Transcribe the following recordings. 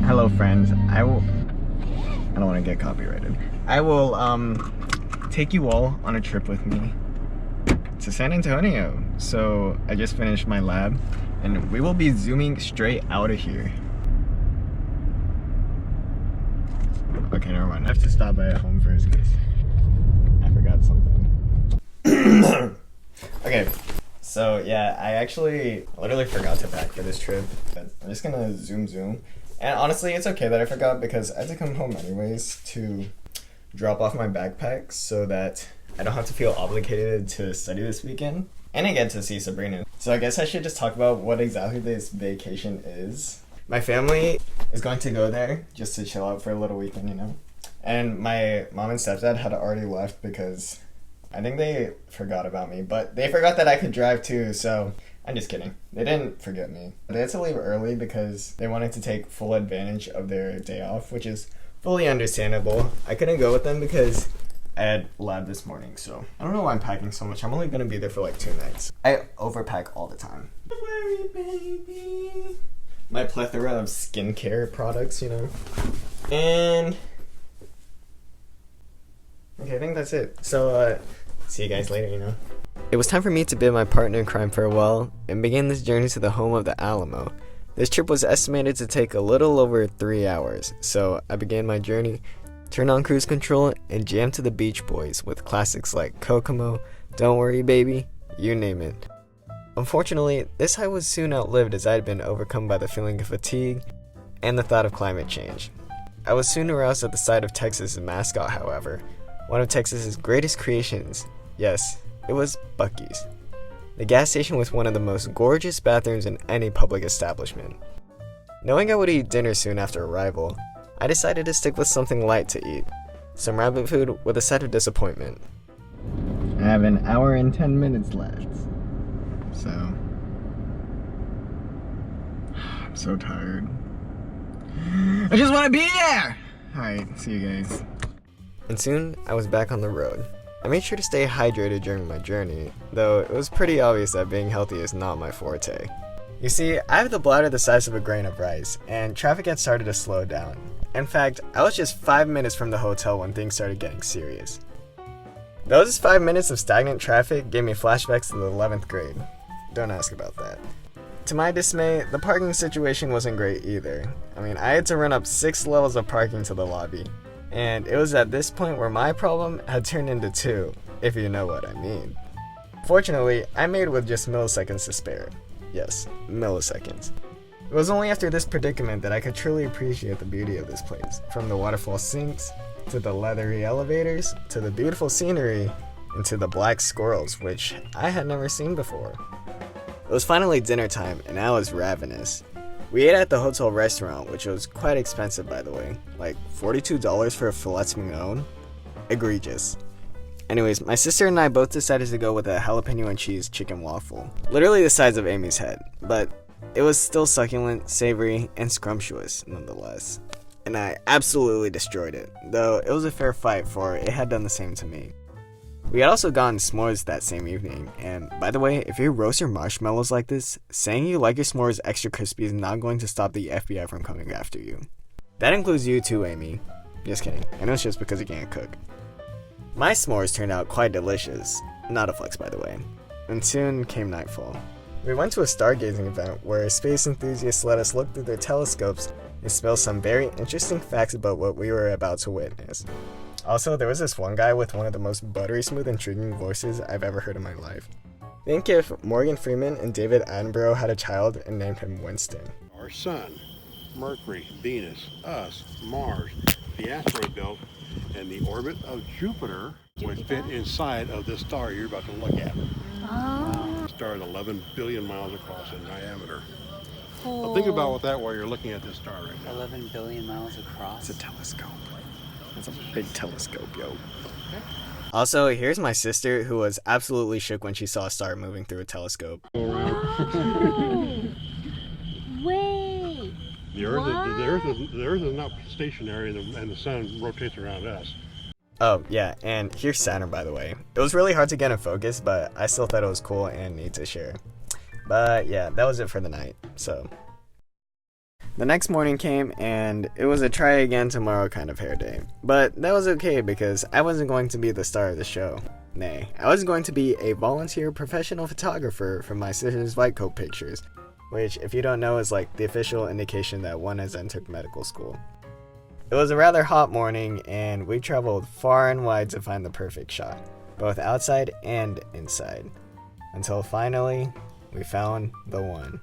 Hello friends, I don't want to get copyrighted. I will take you all on a trip with me to San Antonio. So I just finished my lab and we will be zooming straight out of here. Okay, never mind. I have to stop by at home first because I forgot something. Okay, so yeah, I actually literally forgot to pack for this trip. I'm just gonna zoom. And honestly, it's okay that I forgot because I had to come home anyways to drop off my backpack so that I don't have to feel obligated to study this weekend. And I get to see Sabrina. So I guess I should just talk about what exactly this vacation is. My family is going to go there just to chill out for a little weekend, you know? And my mom and stepdad had already left because I think they forgot about me. But they forgot that I could drive too, so I'm just kidding. They didn't forget me. They had to leave early because they wanted to take full advantage of their day off, which is fully understandable. I couldn't go with them because I had lab this morning, so I don't know why I'm packing so much. I'm only gonna be there for like 2 nights. I overpack all the time. Don't worry, baby. My plethora of skincare products, you know. And okay, I think that's it. So see you guys later, you know. It was time for me to bid my partner in crime farewell and begin this journey to the home of the Alamo. This trip was estimated to take a little over 3 hours, so I began my journey, turned on cruise control, and jammed to the Beach Boys with classics like Kokomo, Don't Worry Baby, you name it. Unfortunately, this high was soon outlived as I had been overcome by the feeling of fatigue and the thought of climate change. I was soon aroused at the sight of Texas' mascot, however, one of Texas' greatest creations. Yes, it was Buc-ee's, the gas station with one of the most gorgeous bathrooms in any public establishment. Knowing I would eat dinner soon after arrival, I decided to stick with something light to eat, some rabbit food with a side of disappointment. I have an hour and 10 minutes left, so I'm so tired. I just want to be there! Alright, see you guys. And soon, I was back on the road. I made sure to stay hydrated during my journey, though it was pretty obvious that being healthy is not my forte. You see, I have the bladder the size of a grain of rice, and traffic had started to slow down. In fact, I was just 5 minutes from the hotel when things started getting serious. Those 5 minutes of stagnant traffic gave me flashbacks to the 11th grade. Don't ask about that. To my dismay, the parking situation wasn't great either. I mean, I had to run up 6 levels of parking to the lobby. And it was at this point where my problem had turned into 2, if you know what I mean. Fortunately, I made it with just milliseconds to spare. Yes, milliseconds. It was only after this predicament that I could truly appreciate the beauty of this place. From the waterfall sinks, to the leathery elevators, to the beautiful scenery, and to the black squirrels, which I had never seen before. It was finally dinner time, and I was ravenous. We ate at the hotel restaurant, which was quite expensive by the way, like $42 for a filet mignon? Egregious. Anyways, my sister and I both decided to go with a jalapeno and cheese chicken waffle. Literally the size of Amy's head, but it was still succulent, savory, and scrumptious nonetheless. And I absolutely destroyed it, though it was a fair fight for it had done the same to me. We had also gotten s'mores that same evening, and by the way, if you roast your marshmallows like this, saying you like your s'mores extra crispy is not going to stop the FBI from coming after you. That includes you too, Amy. Just kidding, I know it's just because you can't cook. My s'mores turned out quite delicious, not a flex by the way, and soon came nightfall. We went to a stargazing event where space enthusiasts let us look through their telescopes and spill some very interesting facts about what we were about to witness. Also, there was this one guy with one of the most buttery smooth intriguing voices I've ever heard in my life. Think if Morgan Freeman and David Attenborough had a child and named him Winston. Our sun, Mercury, Venus, us, Mars, the asteroid belt, and the orbit of Jupiter would fit inside of this star you're about to look at. Oh. The star is 11 billion miles across in diameter. So think about that while you're looking at this star right now. 11 billion miles across. It's a telescope. It's a big telescope, yo. Also, here's my sister, who was absolutely shook when she saw a star moving through a telescope. Oh, wait. The Earth is not stationary, and the sun rotates around us. Oh, yeah, and here's Saturn, by the way. It was really hard to get in focus, but I still thought it was cool and neat to share. But yeah, that was it for the night, so. The next morning came, and it was a try again tomorrow kind of hair day. But that was okay because I wasn't going to be the star of the show. Nay, I was going to be a volunteer professional photographer for my sister's white coat pictures, which, if you don't know, is like the official indication that one has entered medical school. It was a rather hot morning, and we traveled far and wide to find the perfect shot, both outside and inside, until finally, we found the one.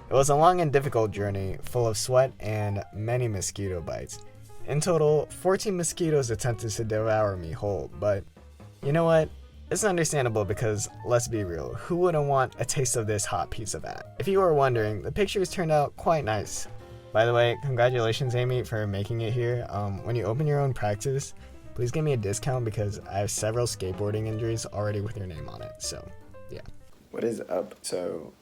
It was a long and difficult journey, full of sweat and many mosquito bites. In total, 14 mosquitoes attempted to devour me whole, but you know what? It's understandable because, let's be real, who wouldn't want a taste of this hot piece of that? If you were wondering, the pictures turned out quite nice. By the way, congratulations Amy for making it here. When you open your own practice, please give me a discount because I have several skateboarding injuries already with your name on it, so yeah. What is up? So,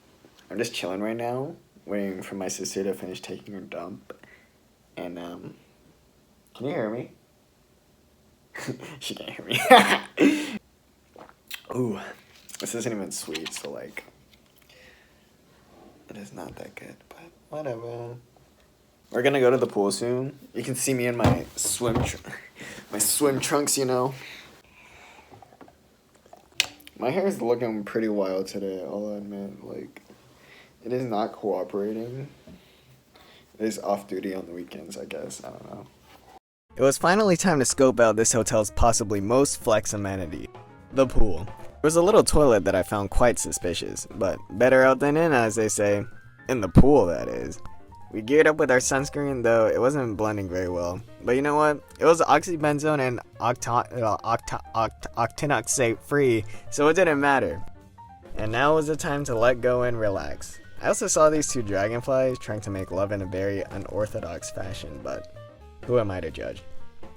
I'm just chilling right now, waiting for my sister to finish taking her dump, and can you hear me? She can't hear me. Ooh, this isn't even sweet, so like, it is not that good, but whatever. We're gonna go to the pool soon. You can see me in my swim trunks, you know. My hair is looking pretty wild today, I'll admit. Like, it is not cooperating. It is off duty on the weekends, I guess. I don't know. It was finally time to scope out this hotel's possibly most flex amenity, the pool. There was a little toilet that I found quite suspicious, but better out than in, as they say. In the pool, that is. We geared up with our sunscreen, though it wasn't blending very well. But you know what? It was oxybenzone and octinoxate free, so it didn't matter. And now was the time to let go and relax. I also saw these two dragonflies trying to make love in a very unorthodox fashion, but who am I to judge?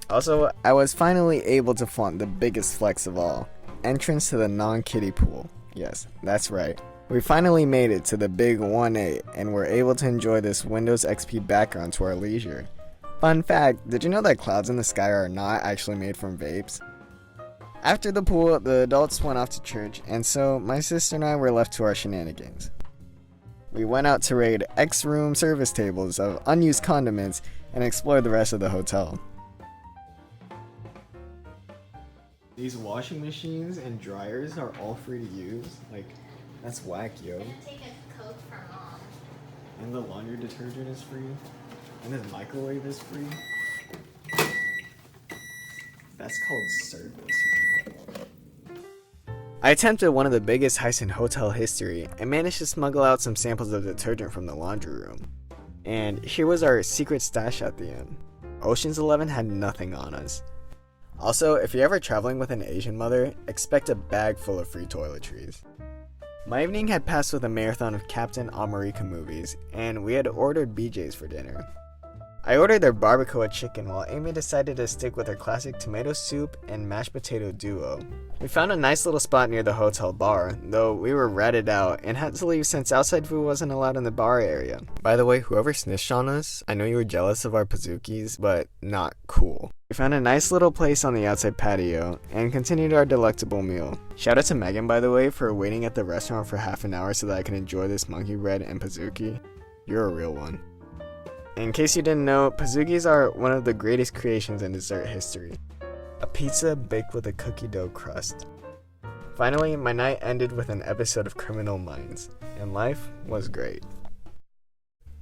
Also, I was finally able to flaunt the biggest flex of all. Entrance to the non-kiddie pool. Yes, that's right. We finally made it to the big 1A and were able to enjoy this Windows XP background to our leisure. Fun fact, did you know that clouds in the sky are not actually made from vapes? After the pool, the adults went off to church, and so my sister and I were left to our shenanigans. We went out to raid X-room service tables of unused condiments and explore the rest of the hotel. These washing machines and dryers are all free to use. Like, that's whack, yo. I'm gonna take a Coke for Mom. And the laundry detergent is free. And this microwave is free. That's called service. I attempted one of the biggest heists in hotel history and managed to smuggle out some samples of detergent from the laundry room. And here was our secret stash at the end. Ocean's 11 had nothing on us. Also, if you're ever traveling with an Asian mother, expect a bag full of free toiletries. My evening had passed with a marathon of Captain America movies, and we had ordered BJ's for dinner. I ordered their barbacoa chicken while Amy decided to stick with her classic tomato soup and mashed potato duo. We found a nice little spot near the hotel bar, though we were ratted out and had to leave since outside food wasn't allowed in the bar area. By the way, whoever snitched on us, I know you were jealous of our pazookies, but not cool. We found a nice little place on the outside patio and continued our delectable meal. Shout out to Megan, by the way, for waiting at the restaurant for half an hour so that I could enjoy this monkey bread and pazookie. You're a real one. In case you didn't know, pazookies are one of the greatest creations in dessert history. A pizza baked with a cookie dough crust. Finally, my night ended with an episode of Criminal Minds, and life was great.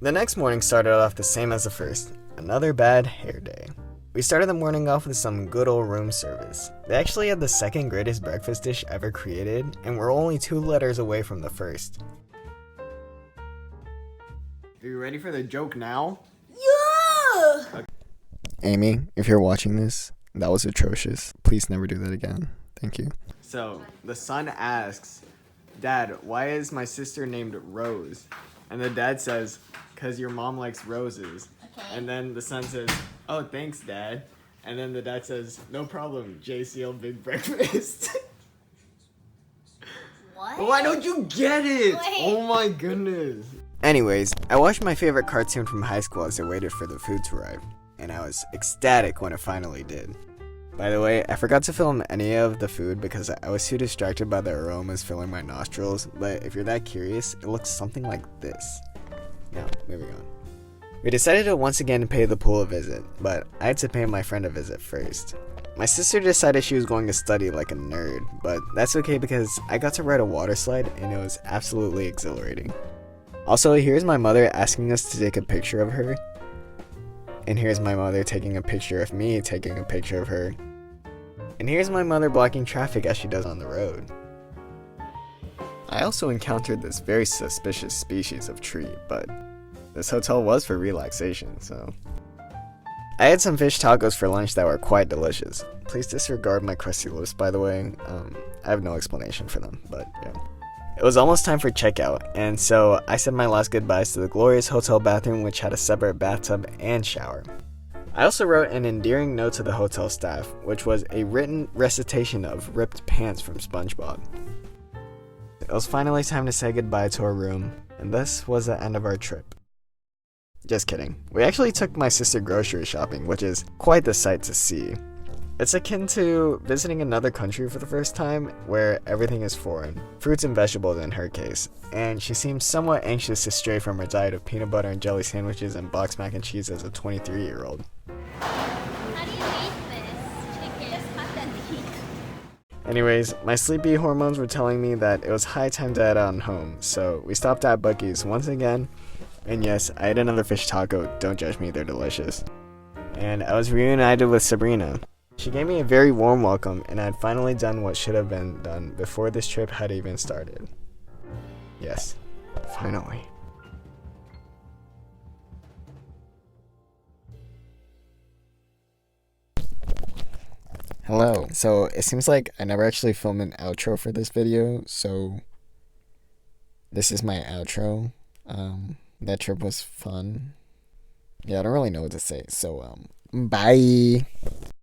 The next morning started off the same as the first, another bad hair day. We started the morning off with some good old room service. They actually had the second greatest breakfast dish ever created, and we're only 2 letters away from the first. Are you ready for the joke now? Yeah! Okay. Amy, if you're watching this, that was atrocious. Please never do that again. Thank you. So, the son asks, Dad, why is my sister named Rose? And the dad says, 'cause your mom likes roses. Okay. And then the son says, oh, thanks, Dad. And then the dad says, no problem, JCL Big Breakfast. What? Why don't you get it? Wait. Oh my goodness. Anyways, I watched my favorite cartoon from high school as I waited for the food to arrive, and I was ecstatic when it finally did. By the way, I forgot to film any of the food because I was too distracted by the aromas filling my nostrils, but if you're that curious, it looks something like this. Now, moving on. We decided to once again pay the pool a visit, but I had to pay my friend a visit first. My sister decided she was going to study like a nerd, but that's okay because I got to ride a water slide and it was absolutely exhilarating. Also, here's my mother asking us to take a picture of her. And here's my mother taking a picture of me taking a picture of her. And here's my mother blocking traffic as she does on the road. I also encountered this very suspicious species of tree, but this hotel was for relaxation, so... I had some fish tacos for lunch that were quite delicious. Please disregard my crusty lips, by the way. I have no explanation for them, but yeah. It was almost time for checkout, and so I said my last goodbyes to the glorious hotel bathroom, which had a separate bathtub and shower. I also wrote an endearing note to the hotel staff, which was a written recitation of ripped pants from SpongeBob. It was finally time to say goodbye to our room, and this was the end of our trip. Just kidding. We actually took my sister grocery shopping, which is quite the sight to see. It's akin to visiting another country for the first time, where everything is foreign, fruits and vegetables in her case, and she seems somewhat anxious to stray from her diet of peanut butter and jelly sandwiches and boxed mac and cheese as a 23-year-old. How do you eat this chicken? Just cut the teeth. Anyways, my sleepy hormones were telling me that it was high time to head on home, so we stopped at Buc-ee's once again. And yes, I ate another fish taco, don't judge me, they're delicious. And I was reunited with Sabrina. She gave me a very warm welcome, and I had finally done what should have been done before this trip had even started. Yes, finally. Hello. So it seems like I never actually filmed an outro for this video, so this is my outro. That trip was fun. Yeah, I don't really know what to say, so bye.